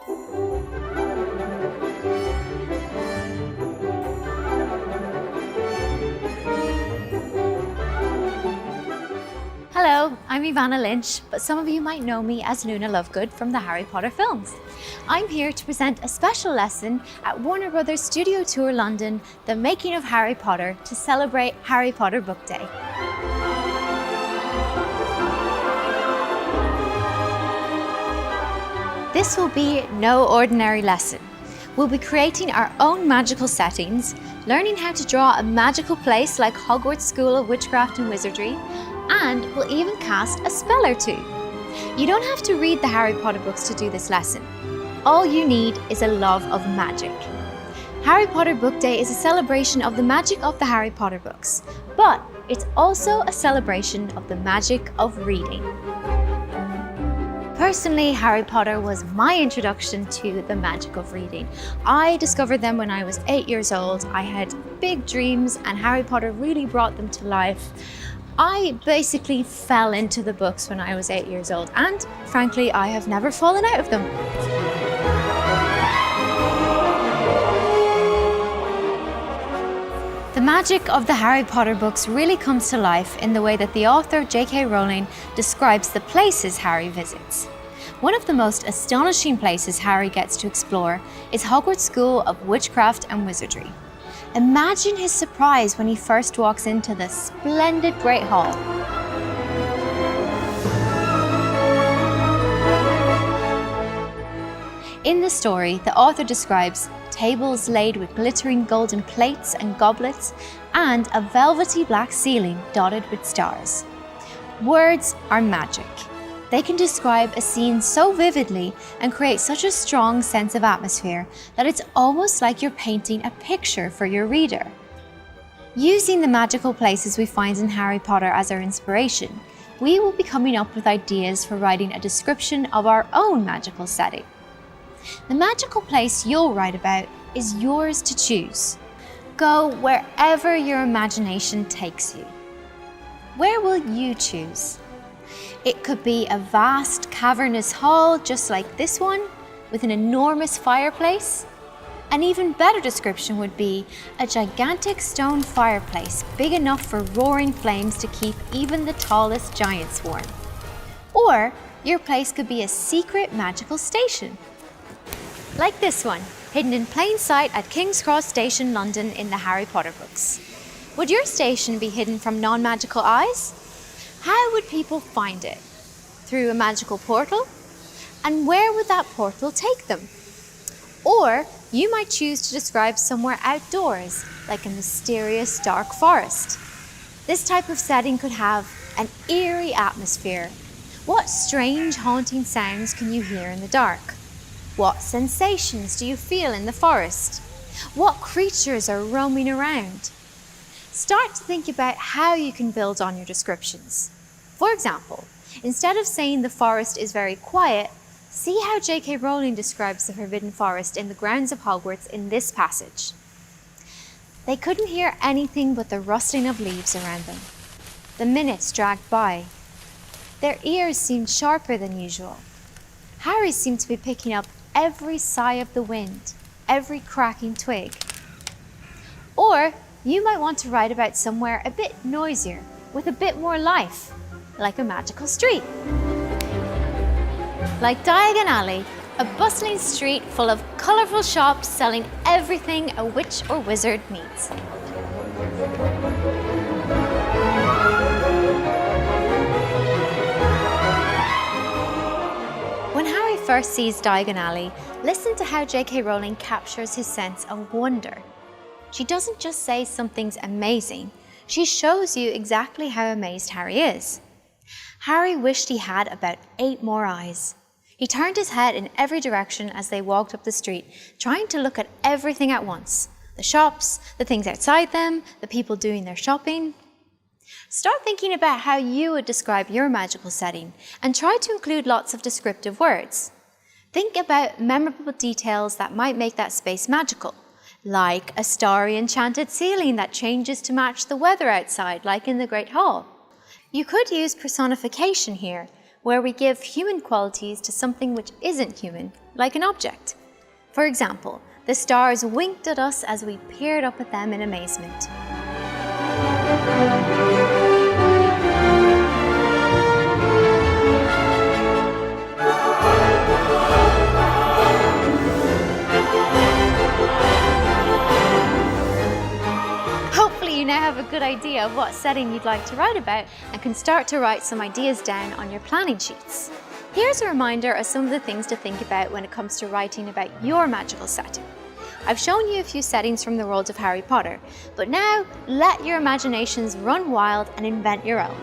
Hello, I'm Evanna Lynch, but some of you might know me as Luna Lovegood from the Harry Potter films. I'm here to present a special lesson at Warner Brothers Studio Tour London, The Making of Harry Potter, to celebrate Harry Potter Book Day. This will be no ordinary lesson. We'll be creating our own magical settings, learning how to draw a magical place like Hogwarts School of Witchcraft and Wizardry, and we'll even cast a spell or two. You don't have to read the Harry Potter books to do this lesson. All you need is a love of magic. Harry Potter Book Day is a celebration of the magic of the Harry Potter books, but it's also a celebration of the magic of reading. Personally, Harry Potter was my introduction to the magic of reading. I discovered them when I was 8 years old. I had big dreams and Harry Potter really brought them to life. I basically fell into the books when I was 8 years old, and frankly, I have never fallen out of them. The magic of the Harry Potter books really comes to life in the way that the author J.K. Rowling describes the places Harry visits. One of the most astonishing places Harry gets to explore is Hogwarts School of Witchcraft and Wizardry. Imagine his surprise when he first walks into the splendid Great Hall. In the story, the author describes tables laid with glittering golden plates and goblets, and a velvety black ceiling dotted with stars. Words are magic. They can describe a scene so vividly and create such a strong sense of atmosphere that it's almost like you're painting a picture for your reader. Using the magical places we find in Harry Potter as our inspiration, we will be coming up with ideas for writing a description of our own magical setting. The magical place you'll write about is yours to choose. Go wherever your imagination takes you. Where will you choose? It could be a vast cavernous hall just like this one, with an enormous fireplace. An even better description would be a gigantic stone fireplace big enough for roaring flames to keep even the tallest giants warm. Or your place could be a secret magical station, like this one, hidden in plain sight at King's Cross Station, London in the Harry Potter books. Would your station be hidden from non-magical eyes? How would people find it? Through a magical portal? And where would that portal take them? Or you might choose to describe somewhere outdoors, like a mysterious dark forest. This type of setting could have an eerie atmosphere. What strange haunting sounds can you hear in the dark? What sensations do you feel in the forest? What creatures are roaming around? Start to think about how you can build on your descriptions. For example, instead of saying the forest is very quiet, see how J.K. Rowling describes the Forbidden Forest in the grounds of Hogwarts in this passage. They couldn't hear anything but the rustling of leaves around them. The minutes dragged by. Their ears seemed sharper than usual. Harry seemed to be picking up every sigh of the wind, every cracking twig. Or you might want to write about somewhere a bit noisier, with a bit more life, like a magical street. Like Diagon Alley, a bustling street full of colourful shops selling everything a witch or wizard needs. When Harry first sees Diagon Alley, listen to how J.K. Rowling captures his sense of wonder. She doesn't just say something's amazing, she shows you exactly how amazed Harry is. Harry wished he had about 8 more eyes. He turned his head in every direction as they walked up the street, trying to look at everything at once. The shops, the things outside them, the people doing their shopping. Start thinking about how you would describe your magical setting and try to include lots of descriptive words. Think about memorable details that might make that space magical, like a starry enchanted ceiling that changes to match the weather outside, like in the Great Hall. You could use personification here, where we give human qualities to something which isn't human, like an object. For example, the stars winked at us as we peered up at them in amazement. Hopefully you now have a good idea of what setting you'd like to write about and can start to write some ideas down on your planning sheets. Here's a reminder of some of the things to think about when it comes to writing about your magical setting. I've shown you a few settings from the world of Harry Potter, but now let your imaginations run wild and invent your own.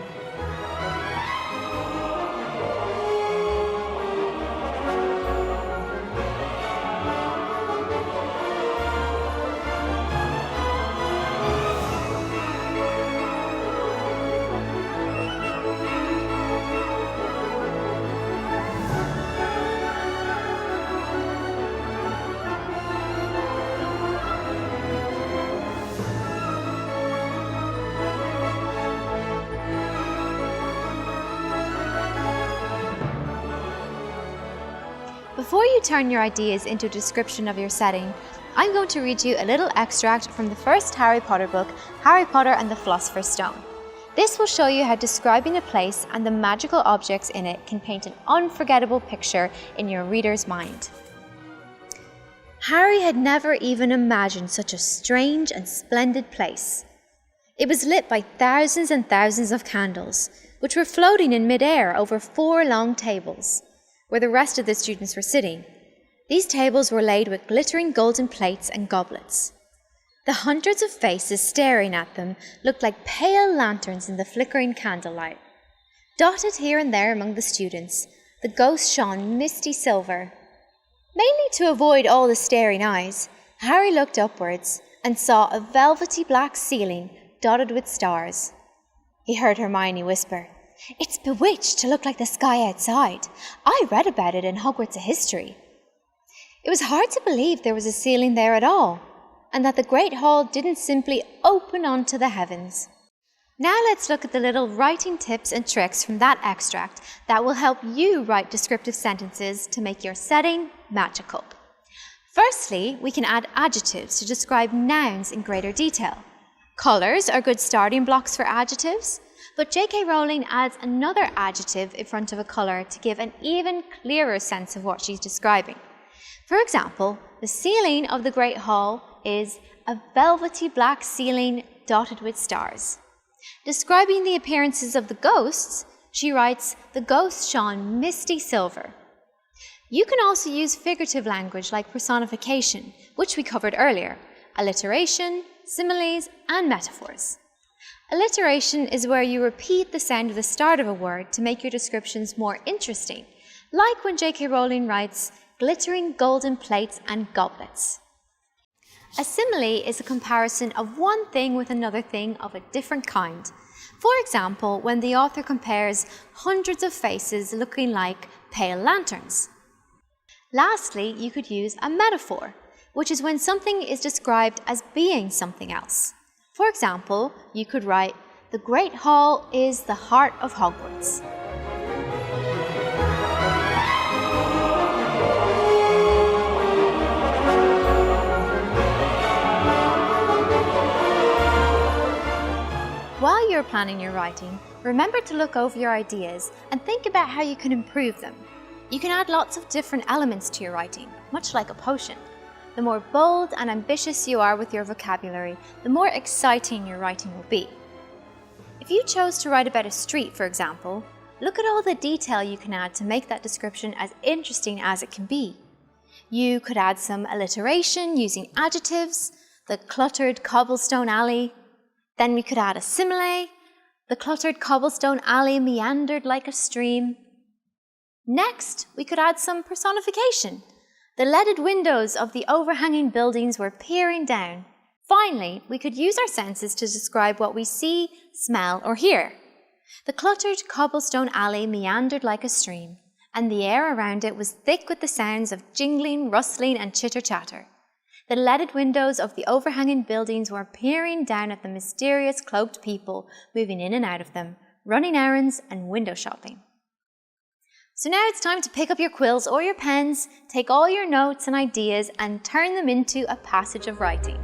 Before you turn your ideas into a description of your setting, I'm going to read you a little extract from the first Harry Potter book, Harry Potter and the Philosopher's Stone. This will show you how describing a place and the magical objects in it can paint an unforgettable picture in your reader's mind. Harry had never even imagined such a strange and splendid place. It was lit by thousands and thousands of candles, which were floating in mid-air over 4 long tables, where the rest of the students were sitting. These tables were laid with glittering golden plates and goblets. The hundreds of faces staring at them looked like pale lanterns in the flickering candlelight. Dotted here and there among the students, the ghosts shone misty silver. Mainly to avoid all the staring eyes, Harry looked upwards and saw a velvety black ceiling dotted with stars. He heard Hermione whisper, "It's bewitched to look like the sky outside. I read about it in Hogwarts history." It was hard to believe there was a ceiling there at all, and that the Great Hall didn't simply open onto the heavens. Now let's look at the little writing tips and tricks from that extract that will help you write descriptive sentences to make your setting magical. Firstly, we can add adjectives to describe nouns in greater detail. Colours are good starting blocks for adjectives, but J.K. Rowling adds another adjective in front of a colour to give an even clearer sense of what she's describing. For example, the ceiling of the Great Hall is a velvety black ceiling dotted with stars. Describing the appearances of the ghosts, she writes, "The ghosts shone misty silver." You can also use figurative language like personification, which we covered earlier, alliteration, similes, and metaphors. Alliteration is where you repeat the sound of the start of a word to make your descriptions more interesting, like when J.K. Rowling writes, "glittering golden plates and goblets." A simile is a comparison of one thing with another thing of a different kind. For example, when the author compares hundreds of faces looking like pale lanterns. Lastly, you could use a metaphor, which is when something is described as being something else. For example, you could write, "The Great Hall is the heart of Hogwarts." While you're planning your writing, remember to look over your ideas and think about how you can improve them. You can add lots of different elements to your writing, much like a potion. The more bold and ambitious you are with your vocabulary, the more exciting your writing will be. If you chose to write about a street, for example, look at all the detail you can add to make that description as interesting as it can be. You could add some alliteration using adjectives, the cluttered cobblestone alley. Then we could add a simile. The cluttered cobblestone alley meandered like a stream. Next, we could add some personification. The leaded windows of the overhanging buildings were peering down. Finally, we could use our senses to describe what we see, smell, or hear. The cluttered cobblestone alley meandered like a stream, and the air around it was thick with the sounds of jingling, rustling, and chitter-chatter. The leaded windows of the overhanging buildings were peering down at the mysterious cloaked people moving in and out of them, running errands and window shopping. So now it's time to pick up your quills or your pens, take all your notes and ideas and turn them into a passage of writing.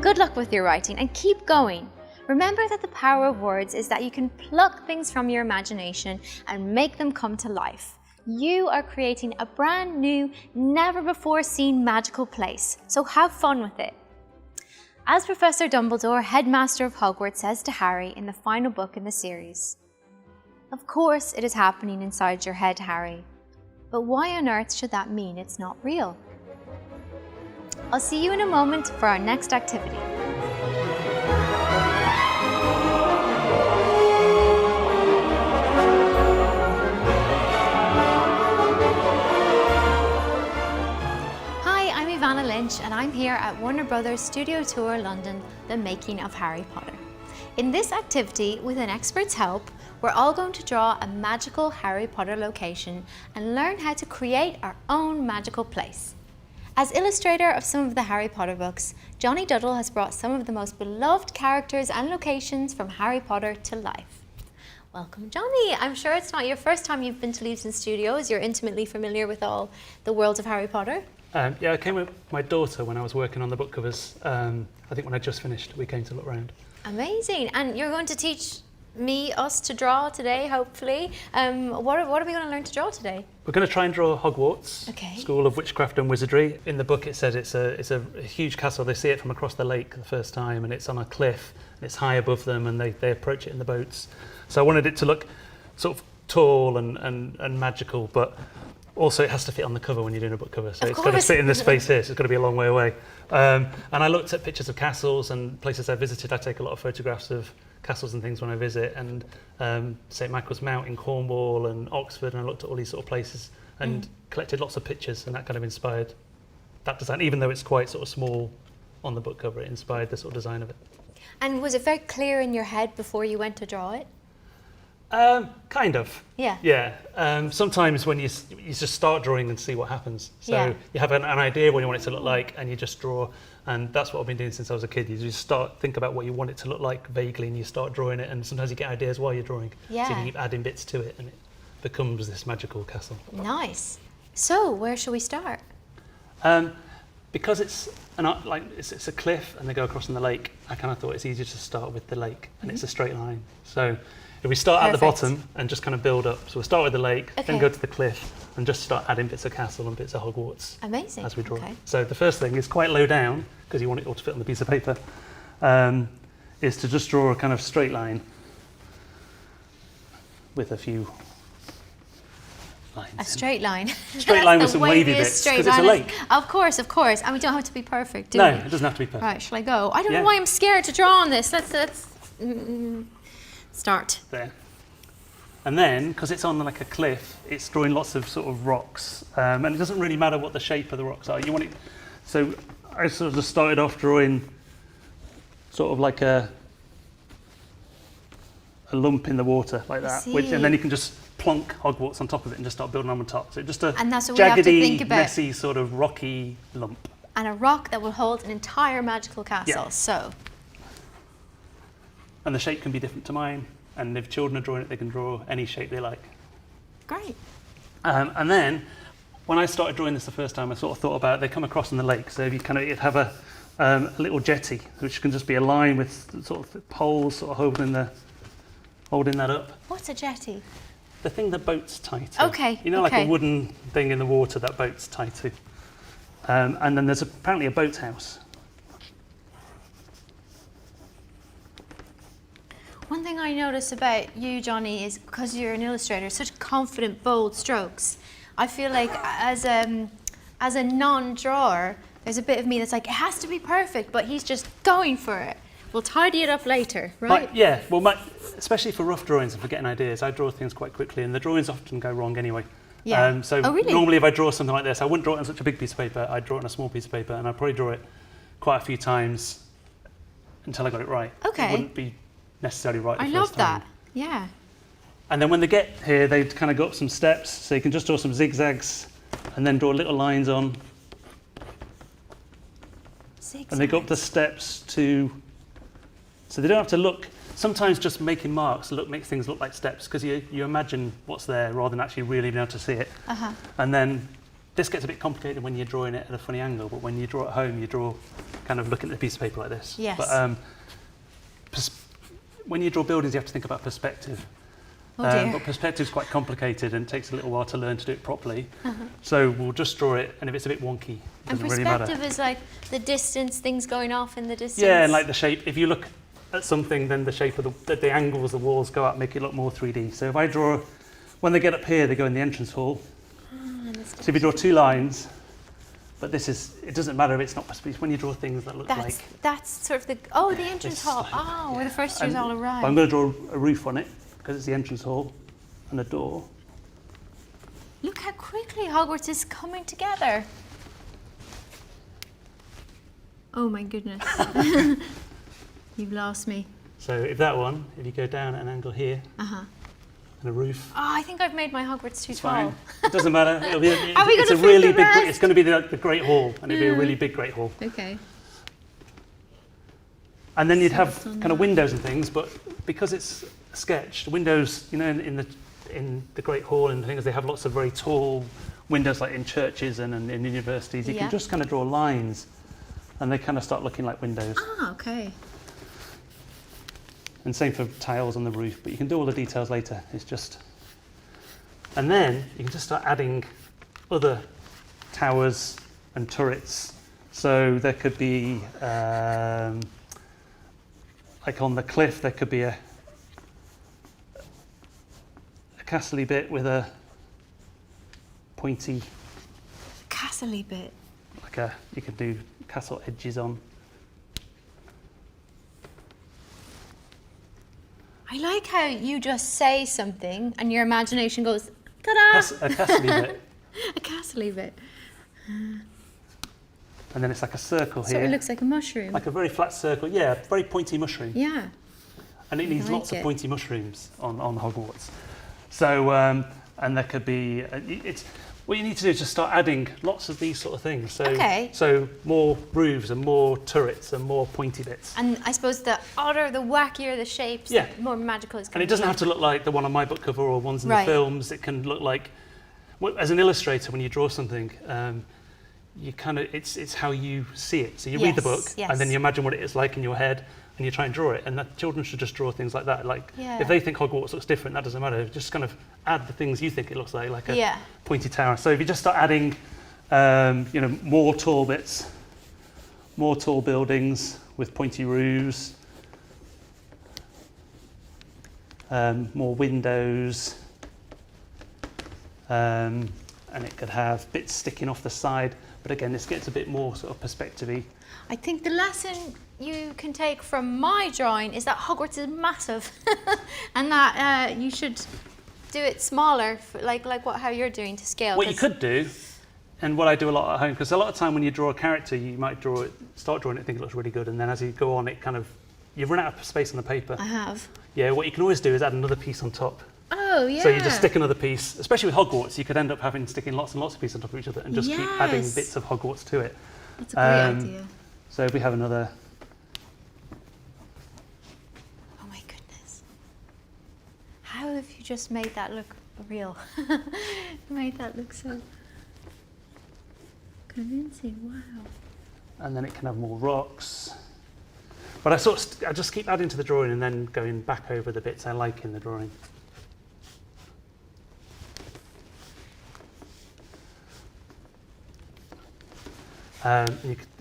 Good luck with your writing and keep going. Remember that the power of words is that you can pluck things from your imagination and make them come to life. You are creating a brand new, never before seen magical place, so have fun with it. As Professor Dumbledore, headmaster of Hogwarts, says to Harry in the final book in the series, "Of course it is happening inside your head, Harry, but why on earth should that mean it's not real?" I'll see you in a moment for our next activity. Evanna Lynch and I'm here at Warner Brothers Studio Tour London, The Making of Harry Potter. In this activity, with an expert's help, we're all going to draw a magical Harry Potter location and learn how to create our own magical place. As illustrator of some of the Harry Potter books, Johnny Duddle has brought some of the most beloved characters and locations from Harry Potter to life. Welcome, Johnny. I'm sure it's not your first time you've been to Leavesden Studios. You're intimately familiar with all the world of Harry Potter. Yeah, I came with my daughter when I was working on the book covers. I think when I just finished, we came to look around. Amazing. And you're going to teach us to draw today, hopefully. What are we going to learn to draw today? We're going to try and draw Hogwarts, School of Witchcraft and Wizardry. In the book it says it's a huge castle. They see it from across the lake the first time, and it's on a cliff, and it's high above them, and they approach it in the boats. So I wanted it to look sort of tall and magical, but also it has to fit on the cover when you're doing a book cover. So it's got to fit in this space here, so it's got to be a long way away. And I looked at pictures of castles and places I visited. I take a lot of photographs of castles and things when I visit, and St Michael's Mount in Cornwall and Oxford, and I looked at all these sort of places and collected lots of pictures, and that kind of inspired that design. Even though it's quite sort of small on the book cover, it inspired the sort of design of it. And was it very clear in your head before you went to draw it? Kind of. Yeah. Yeah. Sometimes when you just start drawing and see what happens. So you have an idea what you want it to look like, and you just draw. And that's what I've been doing since I was a kid. You just think about what you want it to look like vaguely, and you start drawing it. And sometimes you get ideas while you're drawing. Yeah. So you keep adding bits to it, and it becomes this magical castle. Nice. So where shall we start? Because it's it's a cliff and they go across in the lake. I kind of thought it's easier to start with the lake, and it's a straight line. So if we start at the bottom and just kind of build up. So we'll start with the lake, then go to the cliff, and just start adding bits of castle and bits of Hogwarts. Amazing. As we draw. Okay. So the first thing is quite low down, because you want it all to fit on the piece of paper, is to just draw a kind of straight line with a few lines. A straight line. Straight line with some wavy bits, because it's a lake. Of course. And we don't have to be perfect, do No, we? it doesn't have to be perfect. Right, shall I go? I don't know why I'm scared to draw on this. Let's start. There. And then, because it's on like a cliff, it's drawing lots of sort of rocks, and it doesn't really matter what the shape of the rocks are. You want it. So I sort of just started off drawing sort of like a lump in the water like that, and then you can just plonk Hogwarts on top of it and just start building on top. So just a jaggedy, messy sort of rocky lump. And a rock that will hold an entire magical castle. Yeah. So. And the shape can be different to mine. And if children are drawing it, they can draw any shape they like. Great. And then, when I started drawing this the first time, I sort of thought about they come across in the lake. So if you you'd have a little jetty, which can just be a line with sort of poles sort of holding that up. What's a jetty? The thing that boats tie to. Okay. You know, like a wooden thing in the water that boats tie to. And then there's apparently a boathouse. One thing I notice about you, Johnny, is because you're an illustrator, such confident, bold strokes. I feel like as a non-drawer, there's a bit of me that's like, it has to be perfect, but he's just going for it. We'll tidy it up later, right? Especially for rough drawings and for getting ideas, I draw things quite quickly, and the drawings often go wrong anyway. Yeah. Really? Normally if I draw something like this, I wouldn't draw it on such a big piece of paper, I'd draw it on a small piece of paper, and I'd probably draw it quite a few times until I got it right. Okay. It wouldn't be necessarily right the first time. I love that, yeah. And then when they get here, they kind of go up some steps, so you can just draw some zigzags and then draw little lines on. Zigzags. And they go up the steps to So they don't have to look, sometimes just making marks makes things look like steps, because you imagine what's there rather than actually really being able to see it. And then this gets a bit complicated when you're drawing it at a funny angle, but when you draw at home, you draw kind of looking at the piece of paper like this. Yes. But when you draw buildings, you have to think about perspective. Oh dear. But perspective is quite complicated and takes a little while to learn to do it properly. So we'll just draw it, and if it's a bit wonky, it doesn't really matter. And perspective is like the distance, things going off in the distance. Yeah, and like the shape. If you look at something, then the shape of the angles, the walls go up, make it look more 3D. So if I draw, when they get up here, they go in the entrance hall. So if you draw 2 lines, but it doesn't matter if it's not perspective. When you draw things that look like... That's sort of the entrance hall. Oh, where the first years all arrive. I'm going to draw a roof on it, because it's the entrance hall, and a door. Look how quickly Hogwarts is coming together. Oh my goodness. You've lost me. So if you go down at an angle here, and a roof. Oh, I think I've made my Hogwarts too tall. Fine. It doesn't matter. It'll be it's a really big. It's going to be the Great Hall, and it'll be a really big Great Hall. Okay. And then you'd have kind of windows and things, but because it's sketched, windows, in the Great Hall and things, they have lots of very tall windows, like in churches and in universities. You can just kind of draw lines, and they kind of start looking like windows. Ah, okay. And same for tiles on the roof, but you can do all the details later. It's just... And then you can just start adding other towers and turrets. So there could be, like on the cliff, there could be a castle-y bit with a pointy... Castle-y bit? You could do castle edges on. I like how you just say something and your imagination goes, ta-da! A castle-y bit. A castle-y bit. And then it's like a circle here. So it looks like a mushroom. Like a very flat circle. Yeah, very pointy mushroom. Yeah. And it needs lots of pointy mushrooms on Hogwarts. So, and there could be, what you need to do is just start adding lots of these sort of things. So more roofs and more turrets and more pointy bits. And I suppose the odder, the wackier the shapes, the more magical it's going to be. And it doesn't have to look like the one on my book cover or ones in the films. It can look like, as an illustrator, when you draw something, you kind of, it's how you see it. So you read the book, and then you imagine what it is like in your head, and you try and draw it. And children should just draw things like that. Like, if they think Hogwarts looks different, that doesn't matter. Just kind of add the things you think it looks like a pointy tower. So if you just start adding, more tall bits, more tall buildings with pointy roofs, more windows, and it could have bits sticking off the side. But again, this gets a bit more sort of perspective-y. I think the lesson you can take from my drawing is that Hogwarts is massive and that you should do it smaller, how you're doing to scale. What you could do, and what I do a lot at home, because a lot of time when you draw a character, you might start drawing it, think it looks really good, and then as you go on, you've run out of space on the paper. I have. Yeah, what you can always do is add another piece on top. Oh, yeah. So you just stick another piece, especially with Hogwarts, you could end up sticking lots and lots of pieces on top of each other and just keep adding bits of Hogwarts to it. That's a great idea. So if we have another... Oh my goodness. How have you just made that look real? Made that look so convincing, wow. And then it can have more rocks. But I just keep adding to the drawing and then going back over the bits I like in the drawing.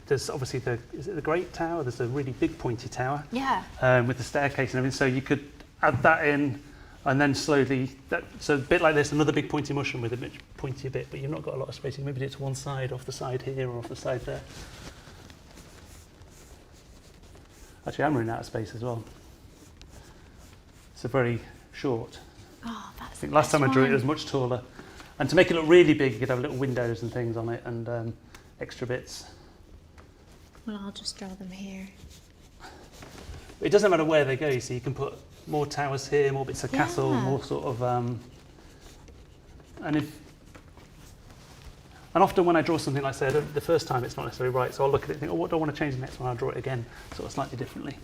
There's obviously is it the Great Tower? There's a really big pointy tower. Yeah. With the staircase and everything. So you could add that in and then slowly, so a bit like this, another big pointy mushroom with a bit pointier bit, but you've not got a lot of space. You maybe do it to one side, off the side here or off the side there. Actually, I'm running out of space as well. It's a very short. Oh, that's I think last time I drew it was much taller. And to make it look really big, you could have little windows and things on it and extra bits. Well, I'll just draw them here. It doesn't matter where they go, so you can put more towers here, more bits of castle, more sort of... And often when I draw something like, say, the first time it's not necessarily right, so I'll look at it and think, oh, what do I want to change the next one? I'll draw it again, sort of slightly differently.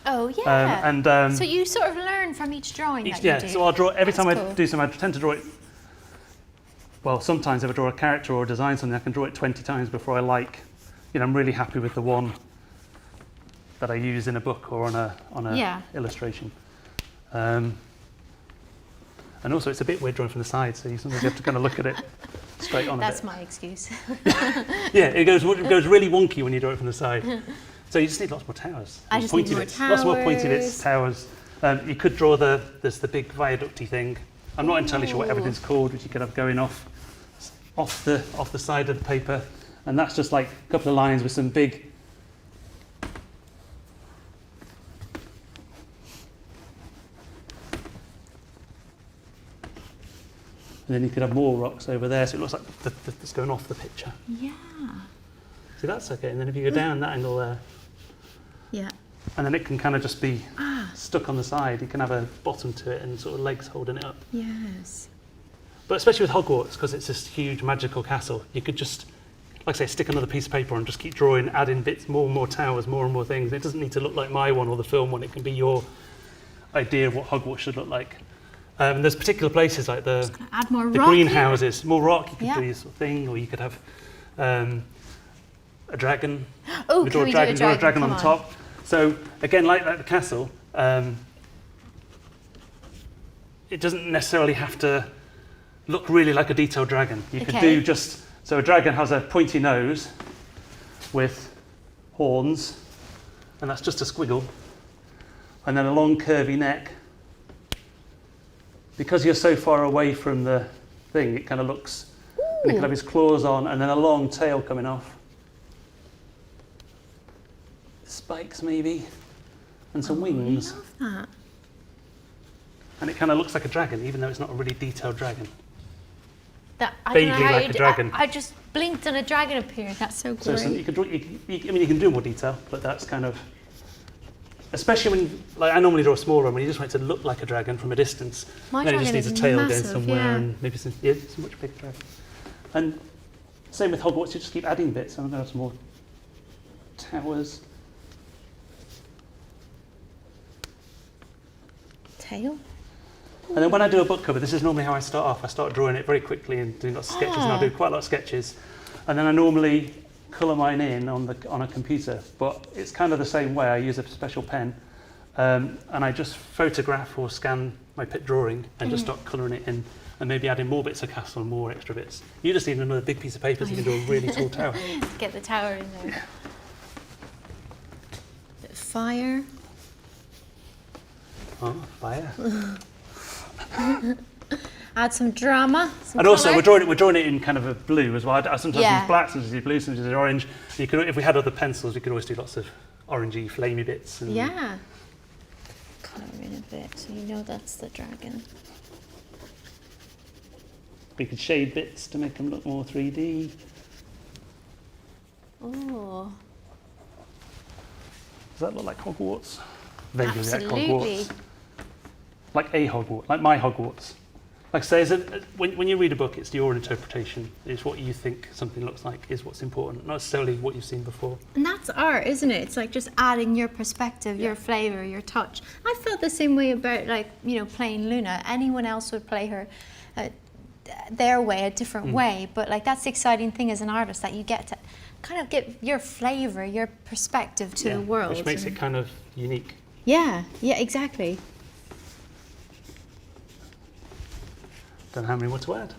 Oh, yeah. And so you sort of learn from each drawing that yeah, you do. so I'll draw, every That's time I cool. do something, I tend to draw it, well, sometimes if I draw a character or design something, I can draw it 20 times before I like, I'm really happy with the one that I use in a book or on a illustration. And also it's a bit weird drawing from the side, so you sometimes have to kind of look at it straight on. That's my excuse. Yeah, it goes really wonky when you draw it from the side. So you just need lots more towers. I just need more bits, lots more pointy bits, towers. You could draw there's the big viaducty thing. I'm not entirely sure what everything's called, which you could have going off the side of the paper, and that's just like a couple of lines with some big. And then you could have more rocks over there, so it looks like that's going off the picture. Yeah. See, that's okay. And then if you go down that angle there, yeah, and then it can kind of just be stuck on the side. You can have a bottom to it and sort of legs holding it up. Yes. But especially with Hogwarts, because it's this huge magical castle, you could just, like I say, stick another piece of paper and just keep drawing, add in bits, more and more towers, more and more things. It doesn't need to look like my one or the film one. It can be your idea of what Hogwarts should look like. There's particular places like the add more the rock greenhouses, more rock. You could do this sort of thing, or you could have a dragon. Oh, draw a dragon on the top. So again, like the castle, it doesn't necessarily have to look really like a detailed dragon. You could do so a dragon has a pointy nose with horns, and that's just a squiggle, and then a long curvy neck. Because you're so far away from the thing, it kind of looks, and he can have his claws on, and then a long tail coming off. Spikes maybe, and some wings. I love that. And it kind of looks like a dragon, even though it's not a really detailed dragon. I don't know Vaguely how like a dragon. I just blinked and a dragon appeared. That's so great. So you can do more detail, but that's kind of, especially when, like I normally draw a small one, when you just want it to look like a dragon from a distance. My then it dragon just needs a is tail massive, going somewhere, yeah. and maybe it's a much bigger dragon. And same with Hogwarts, you just keep adding bits. I'm going to have some more towers. Tail? And then when I do a book cover, this is normally how I start off. I start drawing it very quickly and doing lots of sketches, and I'll do quite a lot of sketches. And then I normally colour mine in on a computer, but it's kind of the same way. I use a special pen, and I just photograph or scan my pit drawing and just start colouring it in, and maybe adding more bits of castle and more extra bits. You just need another big piece of paper so you can do a really tall tower. Get the tower in there. Bit of fire. Oh, fire. Add some drama. And also, we're drawing it in kind of a blue as well. I sometimes use black, sometimes use blue, sometimes use orange. You could, if we had other pencils, we could always do lots of orangey, flamey bits. And yeah. Colour in a bit, so you know that's the dragon. We could shade bits to make them look more 3D. Oh. Does that look like Hogwarts? Vaguely Absolutely. like Hogwarts. Like a Hogwarts, like my Hogwarts. Like I say, when you read a book, it's your interpretation. It's what you think something looks like is what's important, not necessarily what you've seen before. And that's art, isn't it? It's like just adding your perspective, your flavour, your touch. I felt the same way about, like, playing Luna. Anyone else would play her their way, a different way. But like, that's the exciting thing as an artist, that you get to kind of give your flavour, your perspective to the world. Which makes it kind of unique. Yeah, exactly. Don't know how many more to add.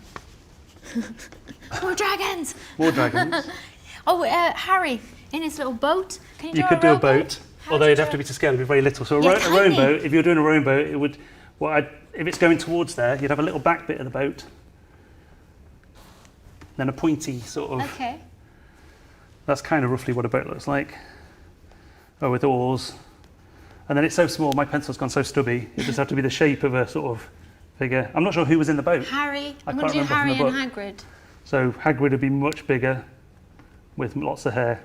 More dragons! More dragons. Oh, Harry, in his little boat. Can you You could do a boat, although it'd have to be to scale, it'd be very little. So a rowing boat, if you're doing a rowing boat, it would, if it's going towards there, you'd have a little back bit of the boat, then a pointy sort of. Okay. That's kind of roughly what a boat looks like. Oh, with oars. And then it's so small, my pencil's gone so stubby, it just have to be the shape of a sort of figure. I'm not sure who was in the boat. Harry. I'm I going to do can't remember Harry from the and book. Hagrid. So Hagrid would be much bigger with lots of hair.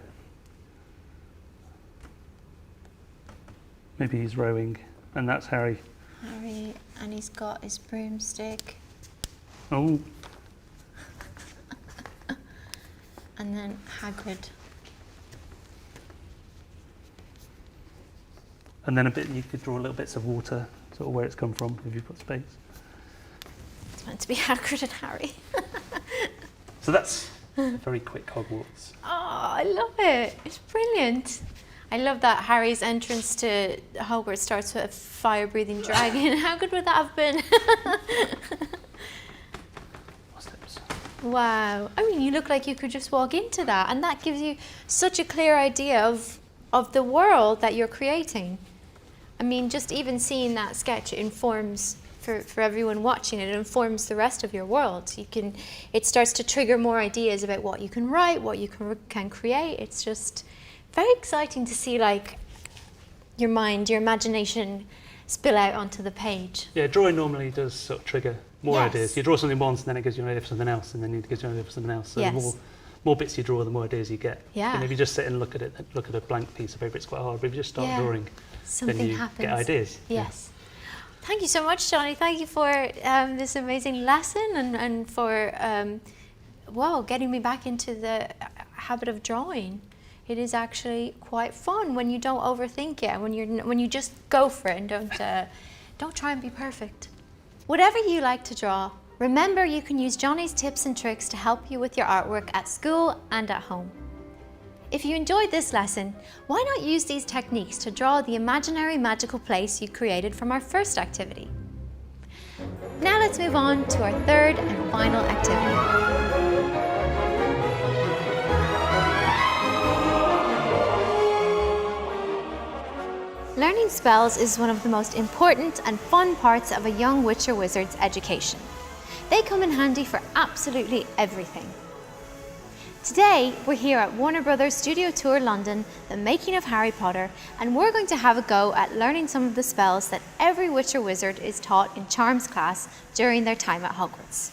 Maybe he's rowing, and that's Harry. Harry, and he's got his broomstick. Oh. And then Hagrid. And then you could draw little bits of water, sort of where it's come from, if you put space. It's meant to be Hagrid and Harry. So that's a very quick Hogwarts. Oh, I love it. It's brilliant. I love that Harry's entrance to Hogwarts starts with a fire-breathing dragon. How good would that have been? Wow. I mean, you look like you could just walk into that, and that gives you such a clear idea of the world that you're creating. I mean, just even seeing that sketch informs, for everyone watching it informs the rest of your world. It starts to trigger more ideas about what you can write, what you can create. It's just very exciting to see, like, your mind, your imagination spill out onto the page. Yeah, drawing normally does sort of trigger more ideas. You draw something once and then it gives you an idea for something else, and then it gives you an idea for something else. So the more bits you draw, the more ideas you get. Yeah. And if you just sit and look at a blank piece of paper, it's quite hard. But if you just start drawing, something then you happens. get ideas. Yes. Yeah. Thank you so much, Johnny. Thank you for this amazing lesson and for getting me back into the habit of drawing. It is actually quite fun when you don't overthink it, and when you just go for it and don't try and be perfect. Whatever you like to draw, remember you can use Johnny's tips and tricks to help you with your artwork at school and at home. If you enjoyed this lesson, why not use these techniques to draw the imaginary magical place you created from our first activity? Now let's move on to our third and final activity. Learning spells is one of the most important and fun parts of a young witch or wizard's education. They come in handy for absolutely everything. Today, we're here at Warner Brothers Studio Tour London, the making of Harry Potter, and we're going to have a go at learning some of the spells that every witch or wizard is taught in Charms class during their time at Hogwarts.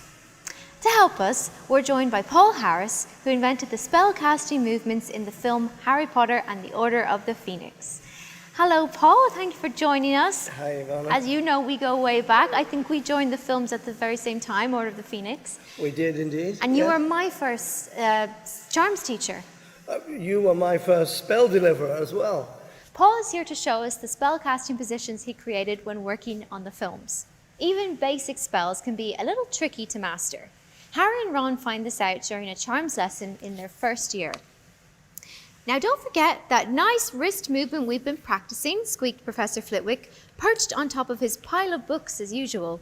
To help us, we're joined by Paul Harris, who invented the spell casting movements in the film Harry Potter and the Order of the Phoenix. Hello, Paul. Thank you for joining us. Hi, Evanna. As you know, we go way back. I think we joined the films at the very same time, Order of the Phoenix. We did indeed. And you were my first charms teacher. You were my first spell deliverer as well. Paul is here to show us the spell casting positions he created when working on the films. Even basic spells can be a little tricky to master. Harry and Ron find this out during a charms lesson in their first year. Now don't forget that nice wrist movement we've been practicing, squeaked Professor Flitwick, perched on top of his pile of books as usual.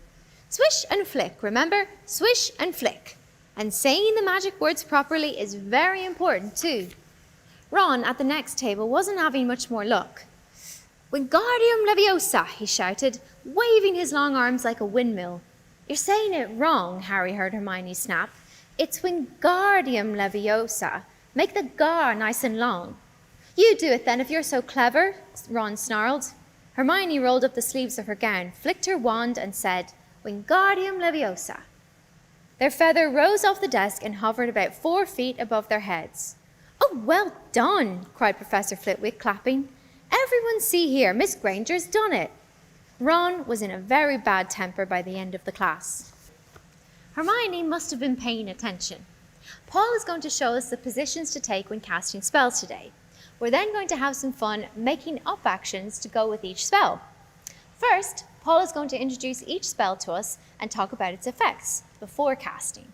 Swish and flick, remember? Swish and flick. And saying the magic words properly is very important too. Ron at the next table wasn't having much more luck. Wingardium Leviosa, he shouted, waving his long arms like a windmill. You're saying it wrong, Harry heard Hermione snap. It's Wingardium Leviosa. Make the gar nice and long. You do it then if you're so clever, Ron snarled. Hermione rolled up the sleeves of her gown, flicked her wand and said, Wingardium Leviosa. Their feather rose off the desk and hovered about 4 feet above their heads. Oh, well done, cried Professor Flitwick, clapping. Everyone see here, Miss Granger's done it. Ron was in a very bad temper by the end of the class. Hermione must have been paying attention. Paul is going to show us the positions to take when casting spells today. We're then going to have some fun making up actions to go with each spell. First, Paul is going to introduce each spell to us and talk about its effects before casting.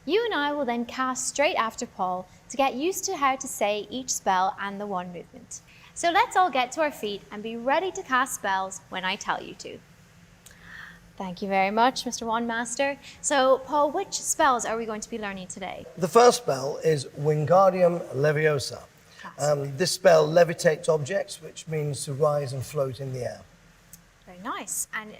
You and I will then cast straight after Paul to get used to how to say each spell and the wand movement. So let's all get to our feet and be ready to cast spells when I tell you to. Thank you very much, Mr. Wandmaster. So, Paul, which spells are we going to be learning today? The first spell is Wingardium Leviosa. This spell levitates objects, which means to rise and float in the air. Very nice. And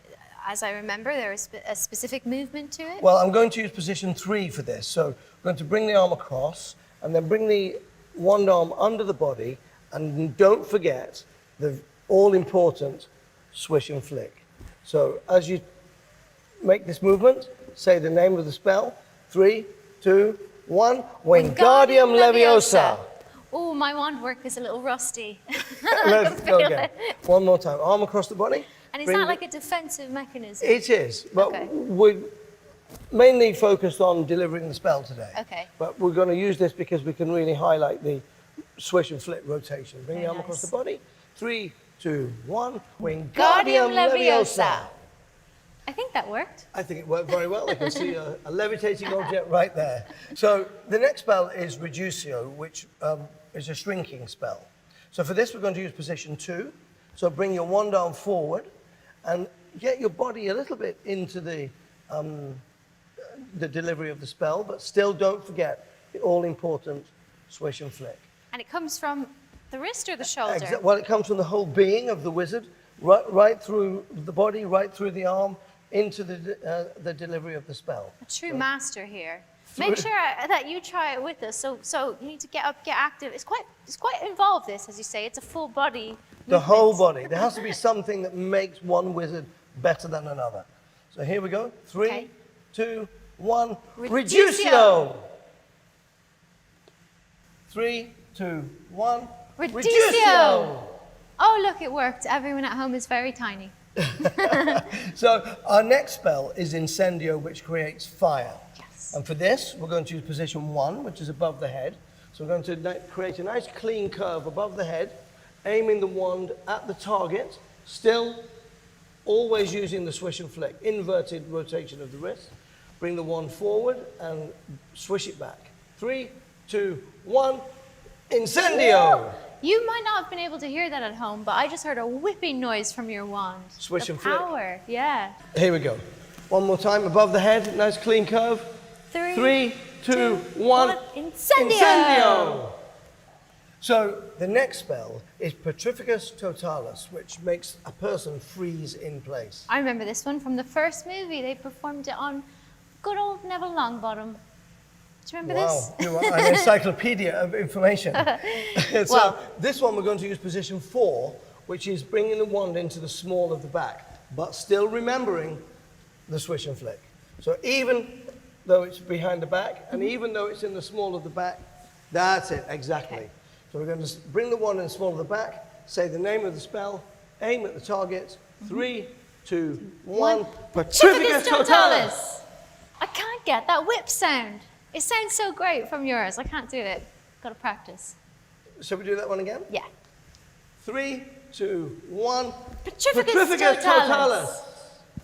as I remember, there is a specific movement to it? Well, I'm going to use position 3 for this. So I'm going to bring the arm across and then bring the wand arm under the body, and don't forget the all-important swish and flick. So as you make this movement, say the name of the spell. 3, 2, 1. Wingardium Leviosa. Oh, my wand work is a little rusty. Let's go again. One more time. Arm across the body. And is that like a defensive mechanism? It is, but we're mainly focused on delivering the spell today. Okay. But we're going to use this because we can really highlight the swish and flick rotation. Bring the arm across the body. 3, 2, 1. Wingardium Leviosa. I think that worked. I think it worked very well. I can see a levitating object right there. So the next spell is Reducio, which is a shrinking spell. So for this, we're going to use position 2. So bring your wand arm forward and get your body a little bit into the delivery of the spell, but still don't forget the all-important swish and flick. And it comes from the wrist or the shoulder? Well, it comes from the whole being of the wizard, right through the body, right through the arm, into the delivery of the spell. A true master here. Make sure that you try it with us. So you need to get up, get active. It's quite involved, this, as you say. It's a full body The whole body. There has to be something that makes one wizard better than another. So here we go. 3, 2, 1. Reducio! 3, 2, 1. Reducio! Oh, look, it worked. Everyone at home is very tiny. So our next spell is Incendio, which creates fire. Yes. And for this, we're going to use position 1, which is above the head. So we're going to create a nice clean curve above the head, aiming the wand at the target, still always using the swish and flick, inverted rotation of the wrist. Bring the wand forward and swish it back. 3, 2, 1, Incendio! You might not have been able to hear that at home, but I just heard a whipping noise from your wand. Swish and flick. Power, yeah. Here we go. One more time, above the head, nice clean curve. 3, 2, 1, Incendio! So the next spell is Petrificus Totalis, which makes a person freeze in place. I remember this one from the first movie. They performed it on good old Neville Longbottom. Do you remember this? Wow, you're an encyclopedia of information. So this one we're going to use position 4, which is bringing the wand into the small of the back, but still remembering the swish and flick. So even though it's behind the back, and even though it's in the small of the back, that's it, exactly. Okay. So we're going to bring the wand in the small of the back, say the name of the spell, aim at the target. 3, 2, 1. Petrificus Totalis! I can't get that whip sound. It sounds so great from yours. I can't do it. Got to practice. Shall we do that one again? Yeah. 3, 2, 1. Petrificus Totalis!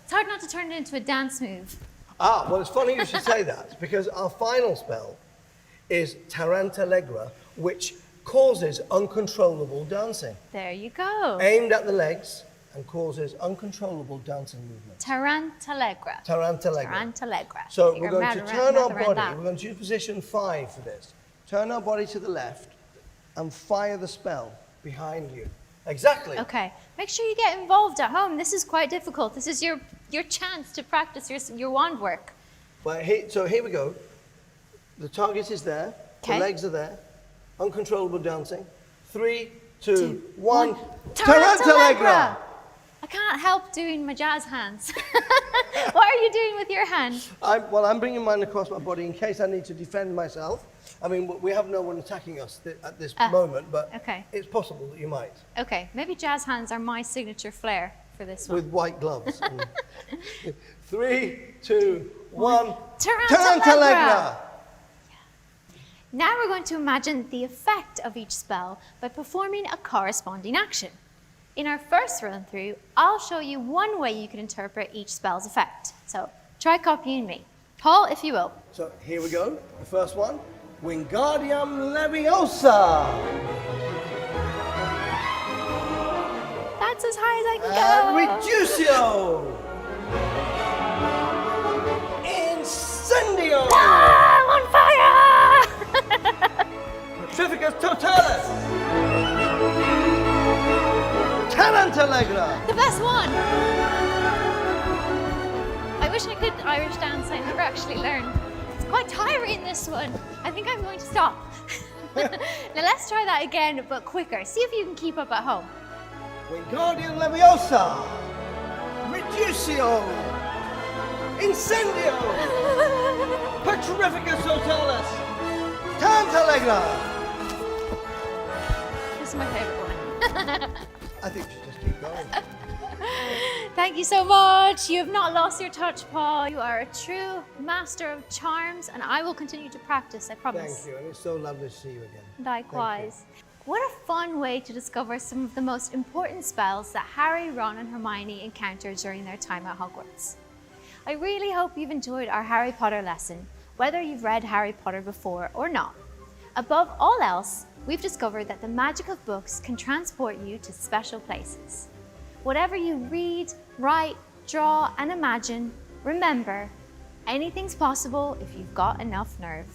It's hard not to turn it into a dance move. Ah, well, it's funny you should say that, because our final spell is Tarantalegra, which causes uncontrollable dancing. There you go. Aimed at the legs and causes uncontrollable dancing movements. Tarantalegra. Tarantalegra. Tarantalegra. So we're going to turn our body, we're going to use position 5 for this. Turn our body to the left and fire the spell behind you. Exactly. Okay. Make sure you get involved at home. This is quite difficult. This is your chance to practice your wand work. Well, so here we go. The target is there. The legs are there. Uncontrollable dancing. 3, 2, 1. Tarantalegra! I can't help doing my jazz hands. What are you doing with your hand? I'm bringing mine across my body in case I need to defend myself. I mean, we have no one attacking us at this moment, but it's possible that you might. Okay, maybe jazz hands are my signature flair for this one. With white gloves. 3, 2, 1. Tarantalegra! Now we're going to imagine the effect of each spell by performing a corresponding action. In our first run through, I'll show you one way you can interpret each spell's effect. So try copying me. Paul, if you will. So here we go. The first one, Wingardium Leviosa. That's as high as I can go. Reducio. Incendio. Ah, I'm on fire! Petrificus Totalis. Tarantalegra! The best one! I wish I could Irish dance. I never actually learned. It's quite tiring, this one. I think I'm going to stop. Now let's try that again, but quicker. See if you can keep up at home. Wingardium Leviosa! Reducio! Incendio! Petrificus Totalis! Tarantalegra! This is my favorite one. I think we should just keep going. Thank you so much. You have not lost your touch, Paul. You are a true master of charms, and I will continue to practice, I promise. Thank you, and it's so lovely to see you again. Likewise. What a fun way to discover some of the most important spells that Harry, Ron and Hermione encountered during their time at Hogwarts. I really hope you've enjoyed our Harry Potter lesson, whether you've read Harry Potter before or not. Above all else, we've discovered that the magic of books can transport you to special places. Whatever you read, write, draw and imagine, remember, anything's possible if you've got enough nerve.